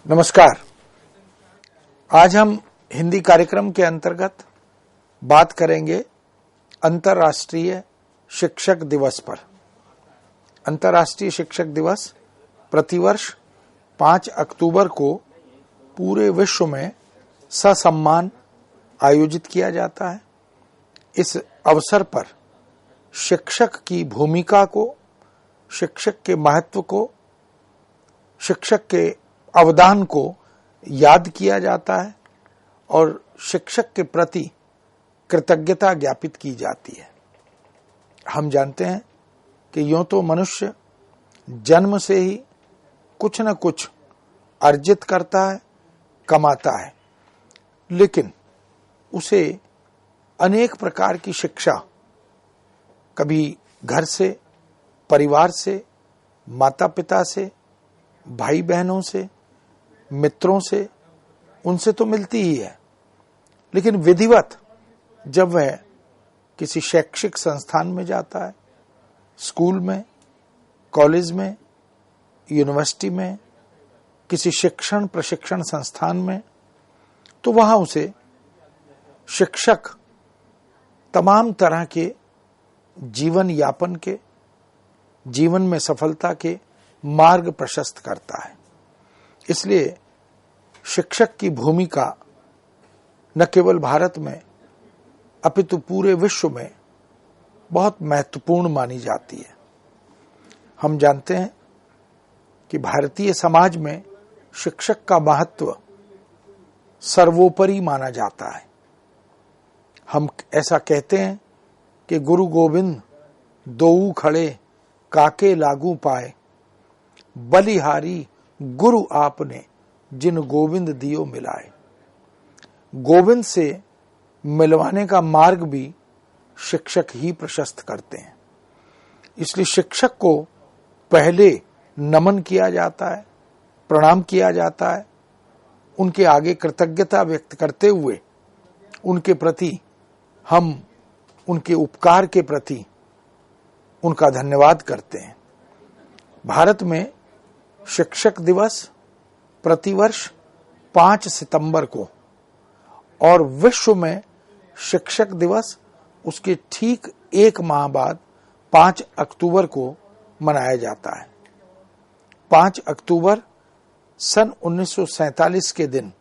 नमस्कार। आज हम हिंदी कार्यक्रम के अंतर्गत बात करेंगे अंतर्राष्ट्रीय शिक्षक दिवस पर। अंतर्राष्ट्रीय शिक्षक दिवस प्रतिवर्ष 5 अक्टूबर को पूरे विश्व में ससम्मान आयोजित किया जाता है। इस अवसर पर शिक्षक की भूमिका को, शिक्षक के महत्व को, शिक्षक के अवदान को याद किया जाता है और शिक्षक के प्रति कृतज्ञता ज्ञापित की जाती है। हम जानते हैं कि यूं तो मनुष्य जन्म से ही कुछ न कुछ अर्जित करता है, कमाता है, लेकिन उसे अनेक प्रकार की शिक्षा कभी घर से, परिवार से, माता पिता से, भाई बहनों से, मित्रों से, उनसे तो मिलती ही है, लेकिन विधिवत जब वह किसी शैक्षिक संस्थान में जाता है, स्कूल में, कॉलेज में, यूनिवर्सिटी में, किसी शिक्षण प्रशिक्षण संस्थान में, तो वहां उसे शिक्षक तमाम तरह के जीवन यापन के, जीवन में सफलता के मार्ग प्रशस्त करता है। इसलिए शिक्षक की भूमिका न केवल भारत में अपितु पूरे विश्व में बहुत महत्वपूर्ण मानी जाती है। हम जानते हैं कि भारतीय समाज में शिक्षक का महत्व सर्वोपरि माना जाता है। हम ऐसा कहते हैं कि गुरु गोविंद दोऊ खड़े काके लागू पाए, बलिहारी गुरु आपने जिन गोविंद दियो मिलाए। गोविंद से मिलवाने का मार्ग भी शिक्षक ही प्रशस्त करते हैं। इसलिए शिक्षक को पहले नमन किया जाता है, प्रणाम किया जाता है, उनके आगे कृतज्ञता व्यक्त करते हुए उनके प्रति हम उनके उपकार के प्रति उनका धन्यवाद करते हैं। भारत में शिक्षक दिवस प्रतिवर्ष 5 सितंबर को और विश्व में शिक्षक दिवस उसके ठीक एक माह बाद 5 अक्टूबर को मनाया जाता है। 5 अक्टूबर सन 1947 के दिन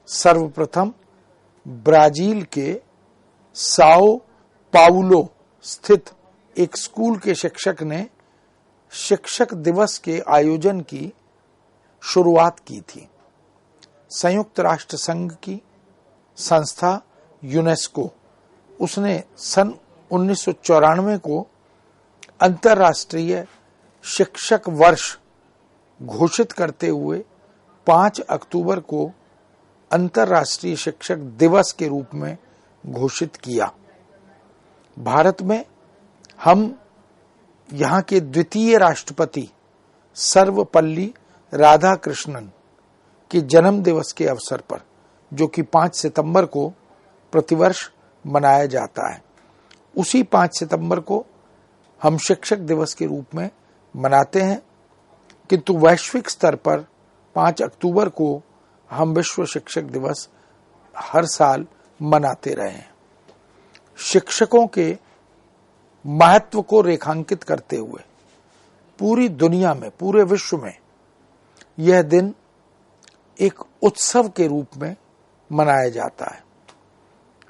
सर्वप्रथम ब्राजील के साओ पाउलो स्थित एक स्कूल के शिक्षक ने शिक्षक दिवस के आयोजन की शुरुआत की थी। संयुक्त राष्ट्र संघ की संस्था यूनेस्को, उसने सन 1994 को अंतर्राष्ट्रीय शिक्षक वर्ष घोषित करते हुए 5 अक्टूबर को अंतर्राष्ट्रीय शिक्षक दिवस के रूप में घोषित किया। भारत में हम यहाँ के द्वितीय राष्ट्रपति सर्वपल्ली राधाकृष्णन के जन्म दिवस के अवसर पर, जो कि 5 सितंबर को प्रतिवर्ष मनाया जाता है, उसी 5 सितंबर को हम शिक्षक दिवस के रूप में मनाते हैं। किंतु वैश्विक स्तर पर 5 अक्टूबर को हम विश्व शिक्षक दिवस हर साल मनाते रहे हैं। शिक्षकों के महत्व को रेखांकित करते हुए पूरी दुनिया में, पूरे विश्व में यह दिन एक उत्सव के रूप में मनाया जाता है।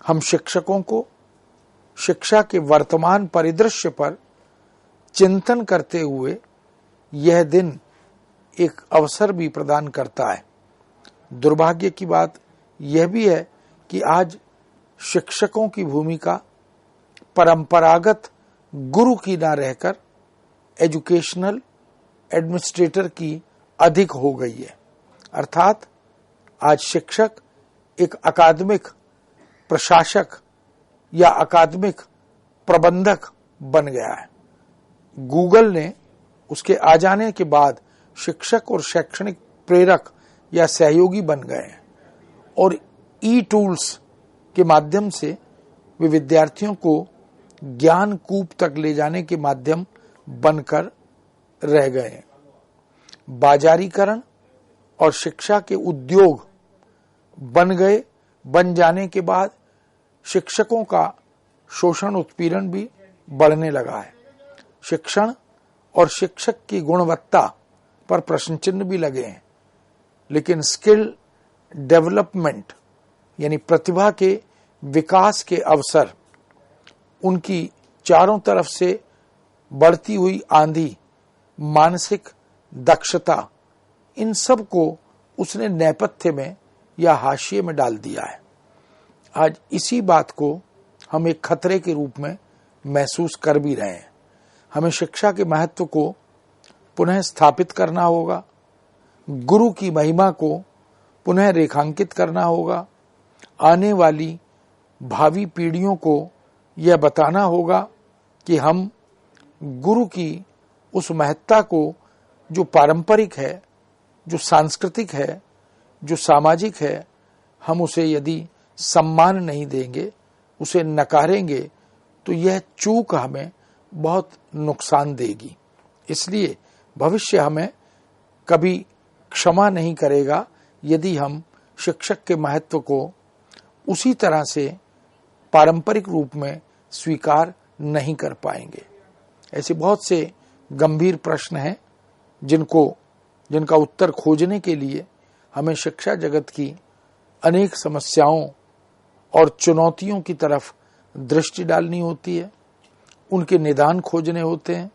हम शिक्षकों को शिक्षा के वर्तमान परिदृश्य पर चिंतन करते हुए यह दिन एक अवसर भी प्रदान करता है। दुर्भाग्य की बात यह भी है कि आज शिक्षकों की भूमिका परंपरागत गुरु की ना रहकर एजुकेशनल एडमिनिस्ट्रेटर की अधिक हो गई है। अर्थात आज शिक्षक एक अकादमिक प्रशासक या अकादमिक प्रबंधक बन गया है। गूगल ने उसके आ जाने के बाद शिक्षक और शैक्षणिक प्रेरक या सहयोगी बन गए हैं और ई टूल्स के माध्यम से वे विद्यार्थियों को ज्ञान कूप तक ले जाने के माध्यम बनकर रह गए। बाजारीकरण और शिक्षा के उद्योग बन गए। बन जाने के बाद शिक्षकों का शोषण उत्पीड़न भी बढ़ने लगा है। शिक्षण और शिक्षक की गुणवत्ता पर प्रश्न चिन्ह भी लगे हैं। लेकिन स्किल डेवलपमेंट यानी प्रतिभा के विकास के अवसर, उनकी चारों तरफ से बढ़ती हुई आंधी, मानसिक दक्षता, इन सब को उसने नेपथ्य में या हाशिए में डाल दिया है। आज इसी बात को हम एक खतरे के रूप में महसूस कर भी रहे हैं। हमें शिक्षा के महत्व को पुनः स्थापित करना होगा, गुरु की महिमा को पुनः रेखांकित करना होगा, आने वाली भावी पीढ़ियों को यह बताना होगा कि हम गुरु की उस महत्ता को, जो पारंपरिक है, जो सांस्कृतिक है, जो सामाजिक है, हम उसे यदि सम्मान नहीं देंगे, उसे नकारेंगे, तो यह चूक हमें बहुत नुकसान देगी। इसलिए भविष्य हमें कभी क्षमा नहीं करेगा यदि हम शिक्षक के महत्व को उसी तरह से पारंपरिक रूप में स्वीकार नहीं कर पाएंगे। ऐसे बहुत से गंभीर प्रश्न हैं जिनका उत्तर खोजने के लिए हमें शिक्षा जगत की अनेक समस्याओं और चुनौतियों की तरफ दृष्टि डालनी होती है, उनके निदान खोजने होते हैं।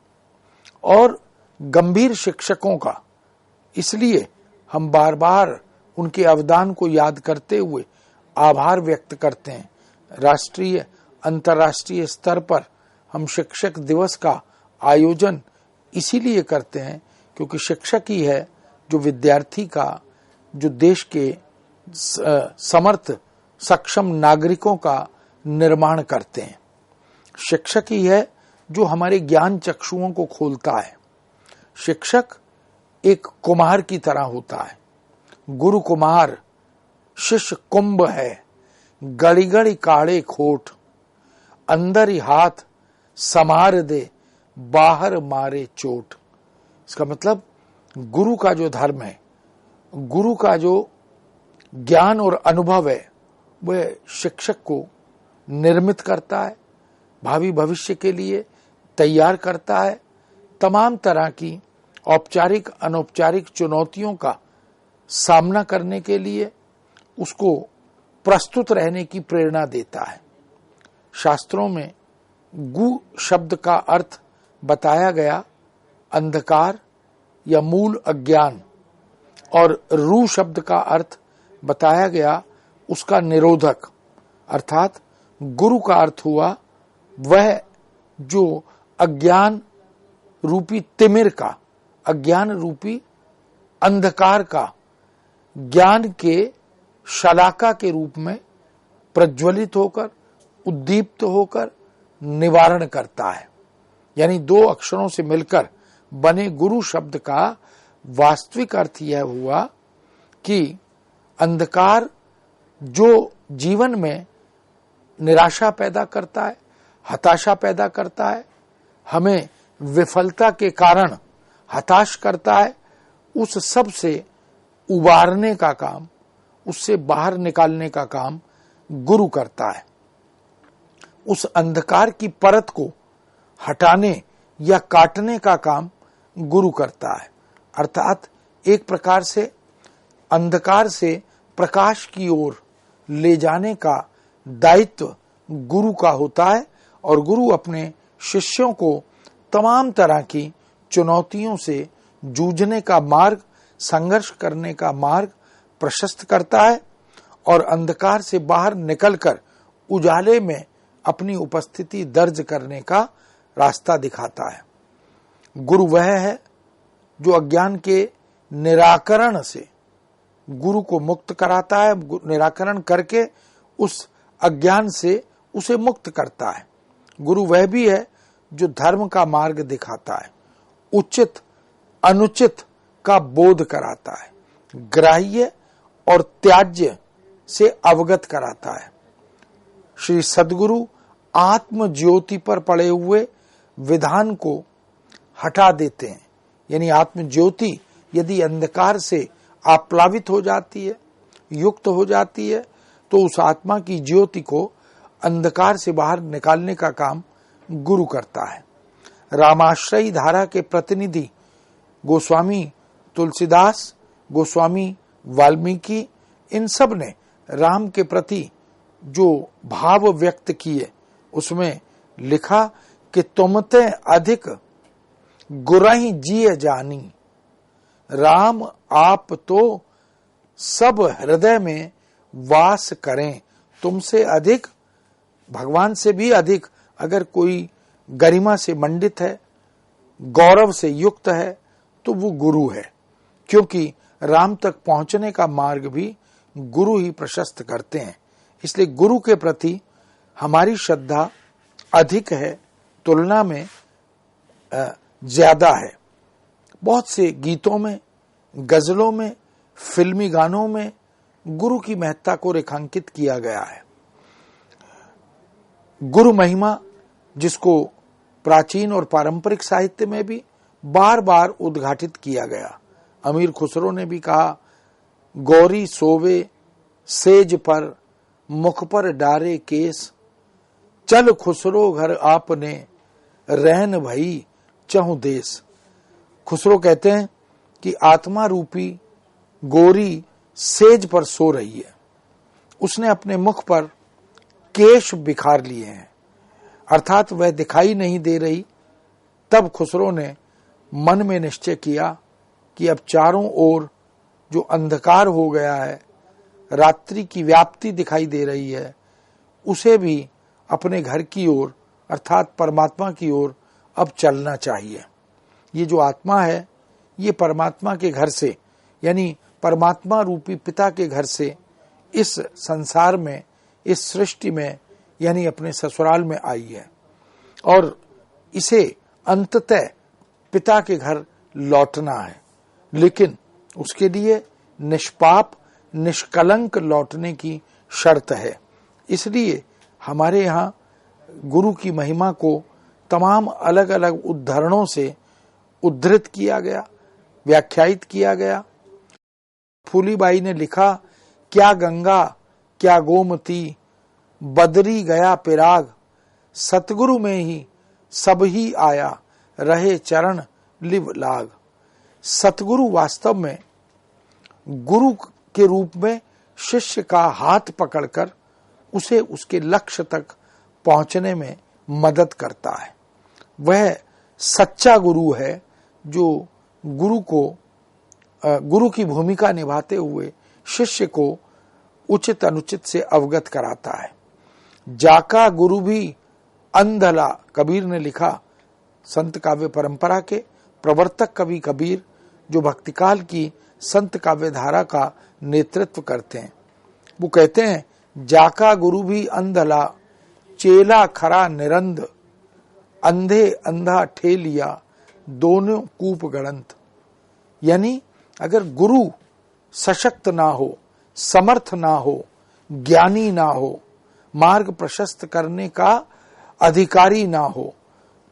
और गंभीर शिक्षकों का इसलिए हम बार बार उनके अवदान को याद करते हुए आभार व्यक्त करते हैं। राष्ट्रीय अंतर्राष्ट्रीय स्तर पर हम शिक्षक दिवस का आयोजन इसीलिए करते हैं क्योंकि शिक्षक ही है जो विद्यार्थी का, जो देश के समर्थ सक्षम नागरिकों का निर्माण करते हैं। शिक्षक ही है जो हमारे ज्ञान चक्षुओं को खोलता है। शिक्षक एक कुम्हार की तरह होता है। गुरु कुम्हार, शिष्य कुंभ है, गड़ी गड़ी काढ़े खोट, अंदर ही हाथ समार दे, बाहर मारे चोट। इसका मतलब गुरु का जो धर्म है, गुरु का जो ज्ञान और अनुभव है, वह शिक्षक को निर्मित करता है, भावी भविष्य के लिए तैयार करता है, तमाम तरह की औपचारिक अनौपचारिक चुनौतियों का सामना करने के लिए उसको प्रस्तुत रहने की प्रेरणा देता है। शास्त्रों में गु शब्द का अर्थ बताया गया अंधकार या मूल अज्ञान, और रू शब्द का अर्थ बताया गया उसका निरोधक। अर्थात गुरु का अर्थ हुआ वह जो अज्ञान रूपी तिमिर का, अज्ञान रूपी अंधकार का ज्ञान के शलाका के रूप में प्रज्वलित होकर, उद्दीप्त होकर निवारण करता है। यानी दो अक्षरों से मिलकर बने गुरु शब्द का वास्तविक अर्थ यह हुआ कि अंधकार जो जीवन में निराशा पैदा करता है, हताशा पैदा करता है, हमें विफलता के कारण हताश करता है, उस सब से उबारने का काम, उससे बाहर निकालने का काम गुरु करता है। उस अंधकार की परत को हटाने या काटने का काम गुरु करता है। अर्थात एक प्रकार से अंधकार से प्रकाश की ओर ले जाने का दायित्व गुरु का होता है, और गुरु अपने शिष्यों को तमाम तरह की चुनौतियों से जूझने का मार्ग, संघर्ष करने का मार्ग प्रशस्त करता है और अंधकार से बाहर निकलकर उजाले में अपनी उपस्थिति दर्ज करने का रास्ता दिखाता है। गुरु वह है जो अज्ञान के निराकरण से गुरु को मुक्त कराता है, निराकरण करके उस अज्ञान से उसे मुक्त करता है। गुरु वह भी है जो धर्म का मार्ग दिखाता है, उचित अनुचित का बोध कराता है, ग्राह्य और त्याज्य से अवगत कराता है। श्री सद्गुरु आत्म ज्योति पर पड़े हुए विधान को हटा देते हैं। यानी आत्म ज्योति यदि अंधकार से आप्लावित हो जाती है, युक्त हो जाती है, तो उस आत्मा की ज्योति को अंधकार से बाहर निकालने का काम गुरु करता है। रामाश्रयी धारा के प्रतिनिधि गोस्वामी तुलसीदास, गोस्वामी वाल्मीकि, इन सब ने राम के प्रति जो भाव व्यक्त किए उसमें लिखा कि तुमते अधिक गुरहि जिय जानी। राम आप तो सब हृदय में वास करें। तुमसे अधिक, भगवान से भी अधिक अगर कोई गरिमा से मंडित है, गौरव से युक्त है, तो वो गुरु है, क्योंकि राम तक पहुंचने का मार्ग भी गुरु ही प्रशस्त करते हैं। इसलिए गुरु के प्रति हमारी श्रद्धा अधिक है, तुलना में ज्यादा है। बहुत से गीतों में, गजलों में, फिल्मी गानों में गुरु की महत्ता को रेखांकित किया गया है। गुरु महिमा, जिसको प्राचीन और पारंपरिक साहित्य में भी बार बार उद्घाटित किया गया। अमीर खुसरो ने भी कहा, गौरी सोवे सेज पर, मुख पर डारे केस, चल खुसरो घर आपने, रहन भई चहु देश। खुसरो कहते हैं कि आत्मा रूपी गौरी सेज पर सो रही है, उसने अपने मुख पर केश बिखार लिए हैं, अर्थात वह दिखाई नहीं दे रही। तब खुसरो ने मन में निश्चय किया कि अब चारों ओर जो अंधकार हो गया है, रात्रि की व्याप्ति दिखाई दे रही है, उसे भी अपने घर की ओर अर्थात परमात्मा की ओर अब चलना चाहिए। ये जो आत्मा है, ये परमात्मा के घर से, यानी परमात्मा रूपी पिता के घर से इस संसार में, इस सृष्टि में, यानी अपने ससुराल में आई है, और इसे अंततः पिता के घर लौटना है। लेकिन उसके लिए निष्पाप, निष्कलंक लौटने की शर्त है। इसलिए हमारे यहाँ गुरु की महिमा को तमाम अलग अलग उद्धरणों से उद्धृत किया गया, व्याख्यायित किया गया। फूलीबाई ने लिखा, क्या गंगा क्या गोमती, बदरी गया पिराग, सतगुरु में ही सब ही आया, रहे चरण लिव लाग। सतगुरु वास्तव में गुरु के रूप में शिष्य का हाथ पकड़कर उसे उसके लक्ष्य तक पहुंचने में मदद करता है। वह सच्चा गुरु है जो गुरु की भूमिका निभाते हुए शिष्य को उचित अनुचित से अवगत कराता है। जाका गुरु भी अंधला, कबीर ने लिखा। संत काव्य परंपरा के प्रवर्तक कवि कबीर, जो भक्तिकाल की संत काव्य धारा का नेतृत्व करते हैं, वो कहते हैं, जाका गुरु भी अंधला, चेला खरा निरंद, अंधे अंधा ठेलिया, दोनों कूप गणंत। यानी अगर गुरु सशक्त ना हो, समर्थ ना हो, ज्ञानी ना हो, मार्ग प्रशस्त करने का अधिकारी ना हो,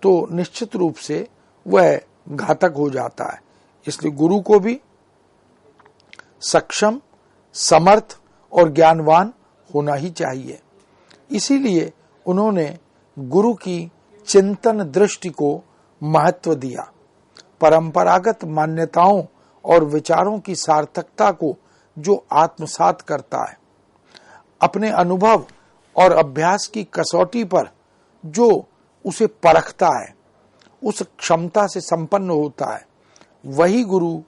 तो निश्चित रूप से वह घातक हो जाता है। इसलिए गुरु को भी सक्षम, समर्थ और ज्ञानवान होना ही चाहिए। इसीलिए उन्होंने गुरु की चिंतन दृष्टि को महत्व दिया। परंपरागत मान्यताओं और विचारों की सार्थकता को जो आत्मसात करता है, अपने अनुभव और अभ्यास की कसौटी पर जो उसे परखता है, उस क्षमता से संपन्न होता है, वही गुरु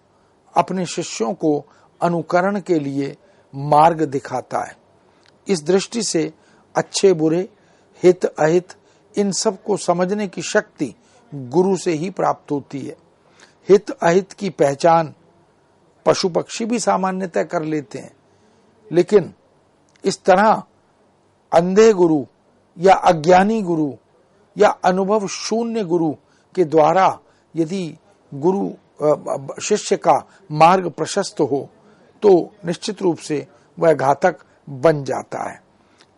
अपने शिष्यों को अनुकरण के लिए मार्ग दिखाता है। इस दृष्टि से अच्छे बुरे, हित अहित, इन सब को समझने की शक्ति गुरु से ही प्राप्त होती है। हित अहित की पहचान पशु पक्षी भी सामान्यतः कर लेते हैं, लेकिन इस तरह अंधे गुरु या अज्ञानी गुरु या अनुभव शून्य गुरु के द्वारा यदि गुरु शिष्य का मार्ग प्रशस्त हो तो निश्चित रूप से वह घातक बन जाता है।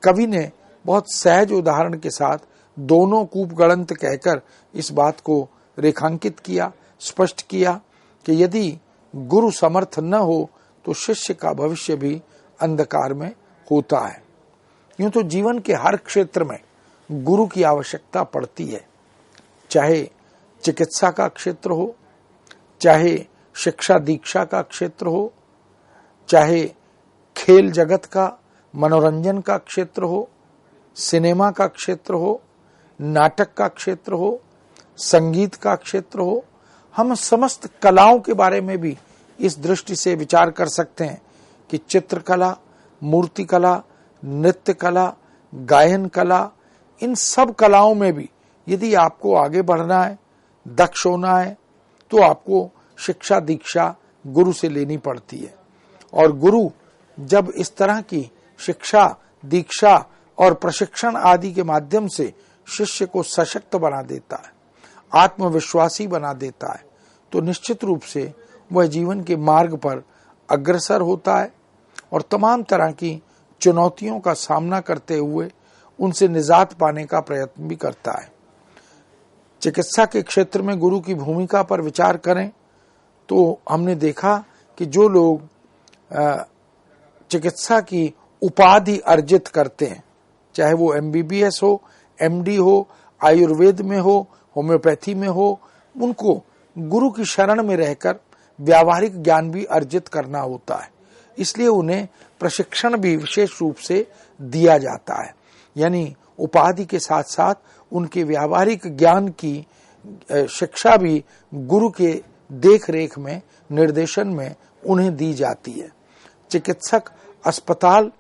कवि ने बहुत सहज उदाहरण के साथ दोनों कूप गणंत कहकर इस बात को रेखांकित किया, स्पष्ट किया कि यदि गुरु समर्थ न हो तो शिष्य का भविष्य भी अंधकार में होता है। यूं तो जीवन के हर क्षेत्र में गुरु की आवश्यकता पड़ती है, चाहे चिकित्सा का क्षेत्र हो, चाहे शिक्षा दीक्षा का क्षेत्र हो, चाहे खेल जगत का, मनोरंजन का क्षेत्र हो, सिनेमा का क्षेत्र हो, नाटक का क्षेत्र हो, संगीत का क्षेत्र हो। हम समस्त कलाओं के बारे में भी इस दृष्टि से विचार कर सकते हैं कि चित्रकला, मूर्तिकला, नृत्य कला, गायन कला, इन सब कलाओं में भी यदि आपको आगे बढ़ना है, दक्ष होना है, तो आपको शिक्षा दीक्षा गुरु से लेनी पड़ती है। और गुरु जब इस तरह की शिक्षा दीक्षा और प्रशिक्षण आदि के माध्यम से शिष्य को सशक्त बना देता है, आत्मविश्वासी बना देता है, तो निश्चित रूप से वह जीवन के मार्ग पर अग्रसर होता है और तमाम तरह की चुनौतियों का सामना करते हुए उनसे निजात पाने का प्रयत्न भी करता है। चिकित्सा के क्षेत्र में गुरु की भूमिका पर विचार करें तो हमने देखा कि जो लोग चिकित्सा की उपाधि अर्जित करते हैं, चाहे वो MBBS हो, MD हो, आयुर्वेद में हो, होम्योपैथी में हो, उनको गुरु की शरण में रहकर व्यावहारिक ज्ञान भी अर्जित करना होता है। इसलिए उन्हें प्रशिक्षण भी विशेष रूप से दिया जाता है, यानी उपाधि के साथ साथ उनके व्यावहारिक ज्ञान की शिक्षा भी गुरु के देख रेख में, निर्देशन में उन्हें दी जाती है। चिकित्सक अस्पताल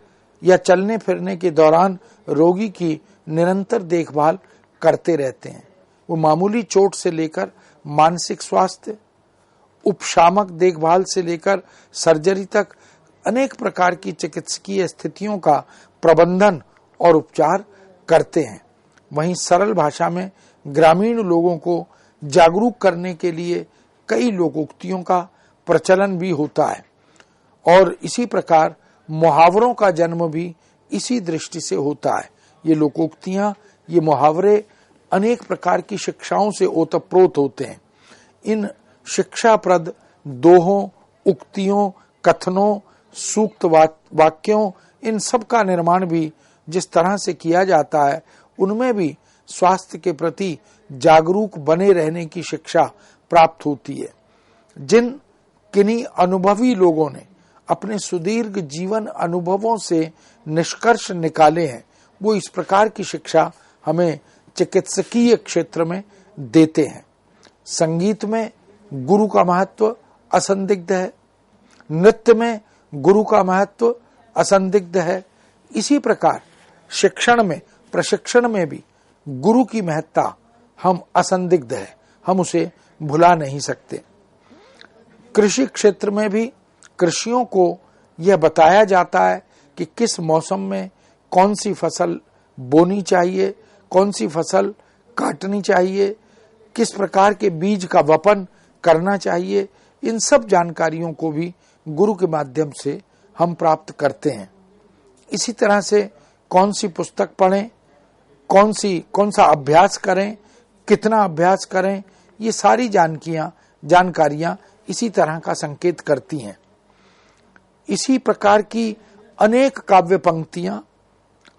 या चलने फिरने के दौरान रोगी की निरंतर देखभाल करते रहते हैं। वो मामूली चोट से लेकर मानसिक स्वास्थ्य, उपशामक देखभाल से लेकर सर्जरी तक अनेक प्रकार की चिकित्सकीय स्थितियों का प्रबंधन और उपचार करते हैं। वहीं सरल भाषा में ग्रामीण लोगों को जागरूक करने के लिए कई लोकोक्तियों का प्रचलन भी होता है और इसी प्रकार मुहावरों का जन्म भी इसी दृष्टि से होता है। ये लोकोक्तियां, ये मुहावरे अनेक प्रकार की शिक्षाओं से ओतप्रोत होते हैं। इन शिक्षाप्रद दोहों, उक्तियों, कथनों, सूक्त वाक्यों, इन सब का निर्माण भी जिस तरह से किया जाता है, उनमें भी स्वास्थ्य के प्रति जागरूक बने रहने की शिक्षा प्राप्त होती है। जिन किन्हीं अनुभवी लोगों ने अपने सुदीर्घ जीवन अनुभवों से निष्कर्ष निकाले हैं, वो इस प्रकार की शिक्षा हमें चिकित्सकीय क्षेत्र में देते हैं। संगीत में गुरु का महत्व असंदिग्ध है, नृत्य में गुरु का महत्व असंदिग्ध है। इसी प्रकार शिक्षण में, प्रशिक्षण में भी गुरु की महत्ता हम असंदिग्ध है, हम उसे भुला नहीं सकते। कृषि क्षेत्र में भी कृषियों को यह बताया जाता है कि किस मौसम में कौन सी फसल बोनी चाहिए, कौन सी फसल काटनी चाहिए, किस प्रकार के बीज का वपन करना चाहिए। इन सब जानकारियों को भी गुरु के माध्यम से हम प्राप्त करते हैं। इसी तरह से कौन सी पुस्तक पढ़ें, कौन सा अभ्यास करें, कितना अभ्यास करें, ये सारी जानकारियां इसी तरह का संकेत करती हैं। इसी प्रकार की अनेक काव्य पंक्तियां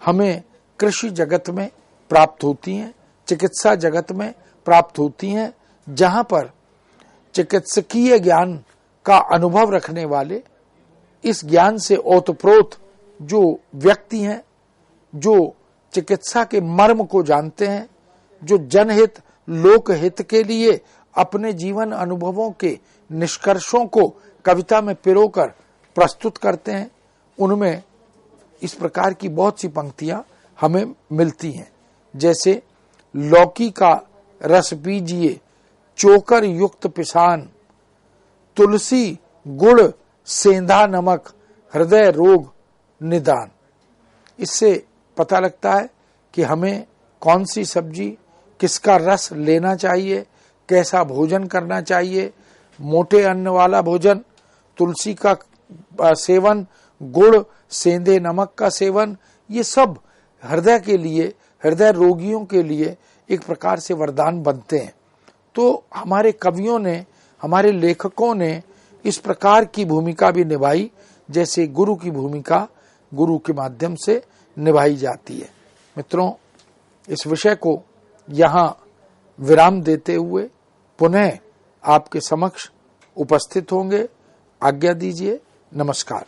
हमें कृषि जगत में प्राप्त होती हैं, चिकित्सा जगत में प्राप्त होती हैं, जहां पर चिकित्सकीय ज्ञान का अनुभव रखने वाले, इस ज्ञान से ओतप्रोत जो व्यक्ति हैं, जो चिकित्सा के मर्म को जानते हैं, जो जनहित लोकहित के लिए अपने जीवन अनुभवों के निष्कर्षों को कविता में पिरोकर प्रस्तुत करते हैं, उनमें इस प्रकार की बहुत सी पंक्तियां हमें मिलती हैं। जैसे लौकी का रस पीजिए चोकर युक्त पिसान, तुलसी गुड़ सेंधा नमक हृदय रोग निदान। इससे पता लगता है कि हमें कौन सी सब्जी, किसका रस लेना चाहिए, कैसा भोजन करना चाहिए। मोटे अन्न वाला भोजन, तुलसी का सेवन, गुड़ सेंधे नमक का सेवन, ये सब हृदय के लिए, हृदय रोगियों के लिए एक प्रकार से वरदान बनते हैं। तो हमारे कवियों ने, हमारे लेखकों ने इस प्रकार की भूमिका भी निभाई जैसे गुरु की भूमिका गुरु के माध्यम से निभाई जाती है। मित्रों, इस विषय को यहाँ विराम देते हुए पुनः आपके समक्ष उपस्थित होंगे। आज्ञा दीजिए। नमस्कार।